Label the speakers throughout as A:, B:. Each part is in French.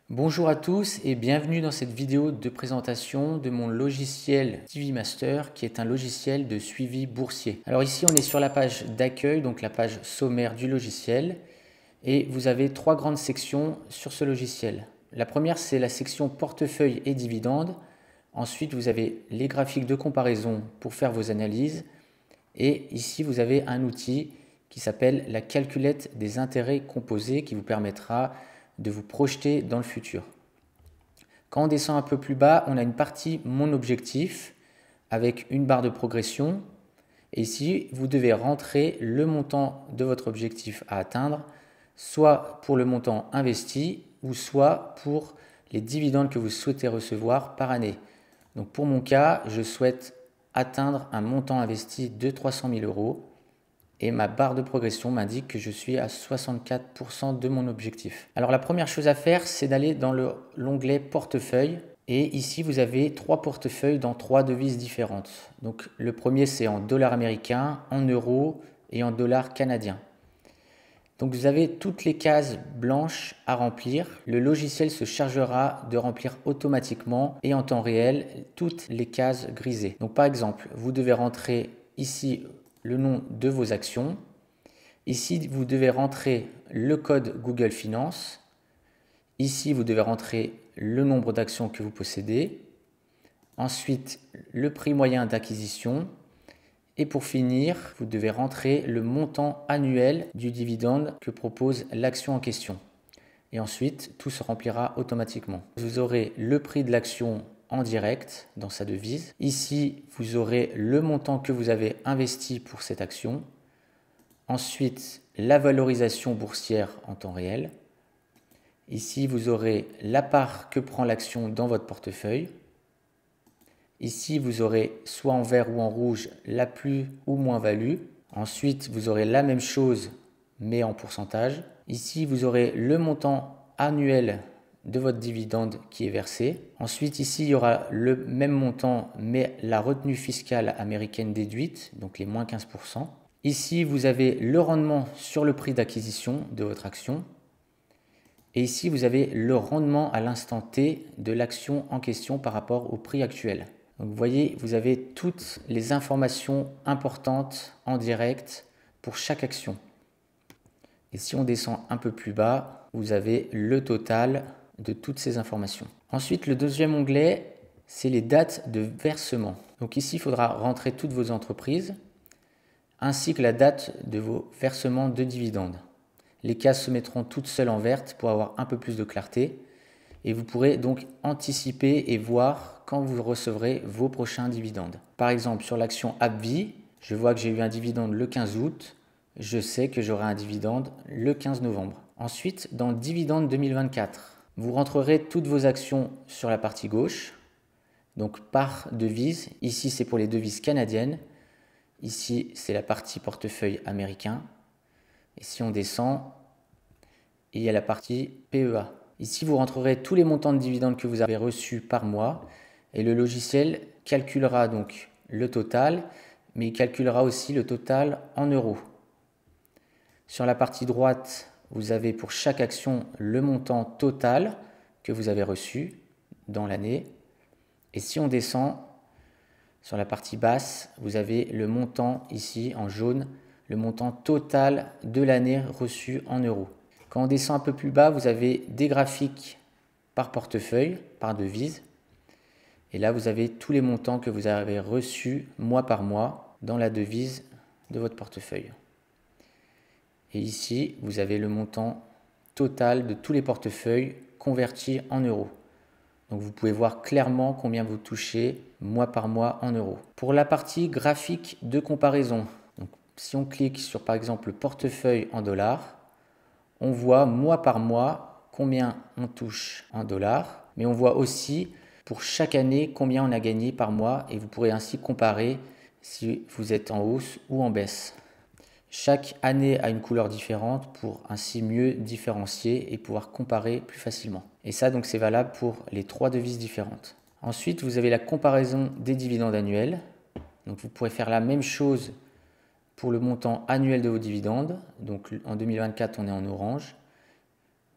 A: Bonjour à tous et bienvenue dans cette vidéo de présentation de mon logiciel TV Master qui est un logiciel de suivi boursier. Alors ici on est sur la page d'accueil, donc la page sommaire du logiciel, et vous avez trois grandes sections sur ce logiciel. La première, c'est la section portefeuille et dividendes. Ensuite vous avez les graphiques de comparaison pour faire vos analyses, et ici vous avez un outil qui s'appelle la calculette des intérêts composés qui vous permettra de vous projeter dans le futur. Quand on descend un peu plus bas, on a une partie Mon objectif avec une barre de progression. Et ici, vous devez rentrer le montant de votre objectif à atteindre, soit pour le montant investi ou soit pour les dividendes que vous souhaitez recevoir par année. Donc pour mon cas, je souhaite atteindre un montant investi de 300 000 euros. Et ma barre de progression m'indique que je suis à 64% de mon objectif. Alors la première chose à faire, c'est d'aller dans l'onglet portefeuille. Et ici, vous avez trois portefeuilles dans trois devises différentes. Donc le premier, c'est en dollars américains, en euros et en dollars canadiens. Donc vous avez toutes les cases blanches à remplir. Le logiciel se chargera de remplir automatiquement et en temps réel toutes les cases grisées. Donc par exemple, vous devez rentrer ici le nom de vos actions. Ici, vous devez rentrer le code Google Finance. Ici, vous devez rentrer le nombre d'actions que vous possédez. Ensuite, le prix moyen d'acquisition. Et pour finir, vous devez rentrer le montant annuel du dividende que propose l'action en question. Et ensuite, tout se remplira automatiquement. Vous aurez le prix de l'action en direct dans sa devise. Ici, vous aurez le montant que vous avez investi pour cette action. Ensuite, la valorisation boursière en temps réel. Ici, vous aurez la part que prend l'action dans votre portefeuille. Ici, vous aurez soit en vert ou en rouge la plus ou moins value. Ensuite, vous aurez la même chose mais en pourcentage. Ici, vous aurez le montant annuel de votre dividende qui est versé. Ensuite, ici, il y aura le même montant, mais la retenue fiscale américaine déduite, donc les moins 15%. Ici, vous avez le rendement sur le prix d'acquisition de votre action. Et ici, vous avez le rendement à l'instant T de l'action en question par rapport au prix actuel. Donc, vous voyez, vous avez toutes les informations importantes en direct pour chaque action. Et si on descend un peu plus bas, vous avez le total de toutes ces informations. Ensuite, le deuxième onglet, c'est les dates de versement. Donc ici, il faudra rentrer toutes vos entreprises, ainsi que la date de vos versements de dividendes. Les cases se mettront toutes seules en verte pour avoir un peu plus de clarté. Et vous pourrez donc anticiper et voir quand vous recevrez vos prochains dividendes. Par exemple, sur l'action AbbVie, je vois que j'ai eu un dividende le 15 août. Je sais que j'aurai un dividende le 15 novembre. Ensuite, dans Dividende 2024, vous rentrerez toutes vos actions sur la partie gauche, donc par devise. Ici, c'est pour les devises canadiennes. Ici, c'est la partie portefeuille américain. Et si on descend, il y a la partie PEA. Ici, vous rentrerez tous les montants de dividendes que vous avez reçus par mois et le logiciel calculera donc le total, mais il calculera aussi le total en euros. Sur la partie droite, vous avez pour chaque action le montant total que vous avez reçu dans l'année. Et si on descend, sur la partie basse, vous avez le montant ici en jaune, le montant total de l'année reçu en euros. Quand on descend un peu plus bas, vous avez des graphiques par portefeuille, par devise. Et là, vous avez tous les montants que vous avez reçus mois par mois dans la devise de votre portefeuille. Et ici, vous avez le montant total de tous les portefeuilles convertis en euros. Donc vous pouvez voir clairement combien vous touchez mois par mois en euros. Pour la partie graphique de comparaison, donc si on clique sur par exemple le portefeuille en dollars, on voit mois par mois combien on touche en dollars, mais on voit aussi pour chaque année combien on a gagné par mois et vous pourrez ainsi comparer si vous êtes en hausse ou en baisse. Chaque année a une couleur différente pour ainsi mieux différencier et pouvoir comparer plus facilement. Et ça, donc, c'est valable pour les trois devises différentes. Ensuite, vous avez la comparaison des dividendes annuels. Donc, vous pourrez faire la même chose pour le montant annuel de vos dividendes. Donc, en 2024, on est en orange.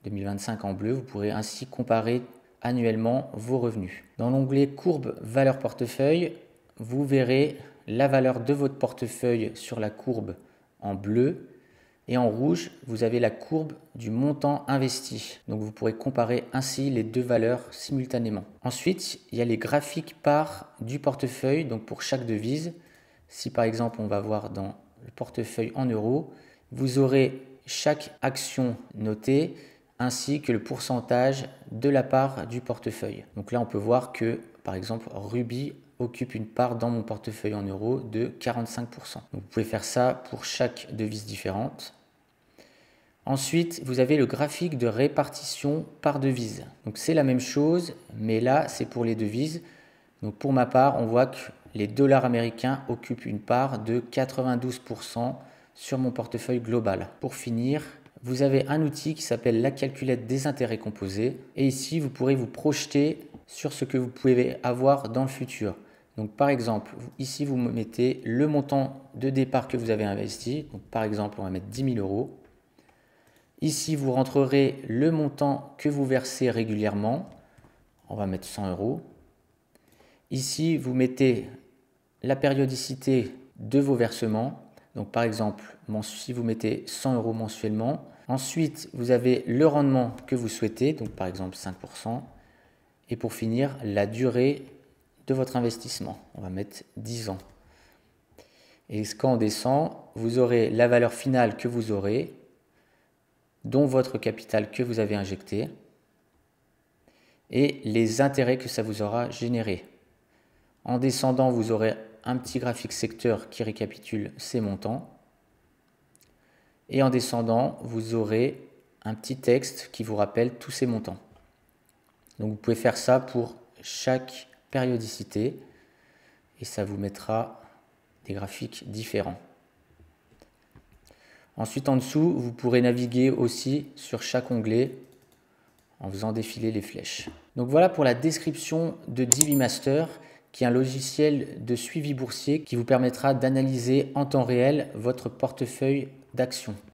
A: 2025 en bleu. Vous pourrez ainsi comparer annuellement vos revenus. Dans l'onglet courbe valeur portefeuille, vous verrez la valeur de votre portefeuille sur la courbe en bleu et en rouge, vous avez la courbe du montant investi. Donc vous pourrez comparer ainsi les deux valeurs simultanément. Ensuite, il y a les graphiques par du portefeuille, donc pour chaque devise. Si par exemple on va voir dans le portefeuille en euros, vous aurez chaque action notée ainsi que le pourcentage de la part du portefeuille. Donc là on peut voir que par exemple Ruby occupe une part dans mon portefeuille en euros de 45%. Donc vous pouvez faire ça pour chaque devise différente. Ensuite, vous avez le graphique de répartition par devise. Donc c'est la même chose, mais là c'est pour les devises. Donc pour ma part, on voit que les dollars américains occupent une part de 92% sur mon portefeuille global. Pour finir, vous avez un outil qui s'appelle la calculette des intérêts composés. Et ici, vous pourrez vous projeter sur ce que vous pouvez avoir dans le futur. Donc par exemple, ici vous mettez le montant de départ que vous avez investi. Donc par exemple, on va mettre 10 000 euros. Ici, vous rentrerez le montant que vous versez régulièrement. On va mettre 100 euros. Ici, vous mettez la périodicité de vos versements. Donc par exemple, si vous mettez 100 euros mensuellement. Ensuite, vous avez le rendement que vous souhaitez, donc par exemple 5%. Et pour finir, la durée de votre investissement. On va mettre 10 ans. Et quand on descend, vous aurez la valeur finale que vous aurez, dont votre capital que vous avez injecté et les intérêts que ça vous aura généré. En descendant, vous aurez un petit graphique secteur qui récapitule ces montants. Et en descendant, vous aurez un petit texte qui vous rappelle tous ces montants. Donc vous pouvez faire ça pour chaque périodicité et ça vous mettra des graphiques différents. Ensuite, en dessous, vous pourrez naviguer aussi sur chaque onglet en faisant défiler les flèches. Donc voilà pour la description de Divimaster, qui est un logiciel de suivi boursier qui vous permettra d'analyser en temps réel votre portefeuille d'actions.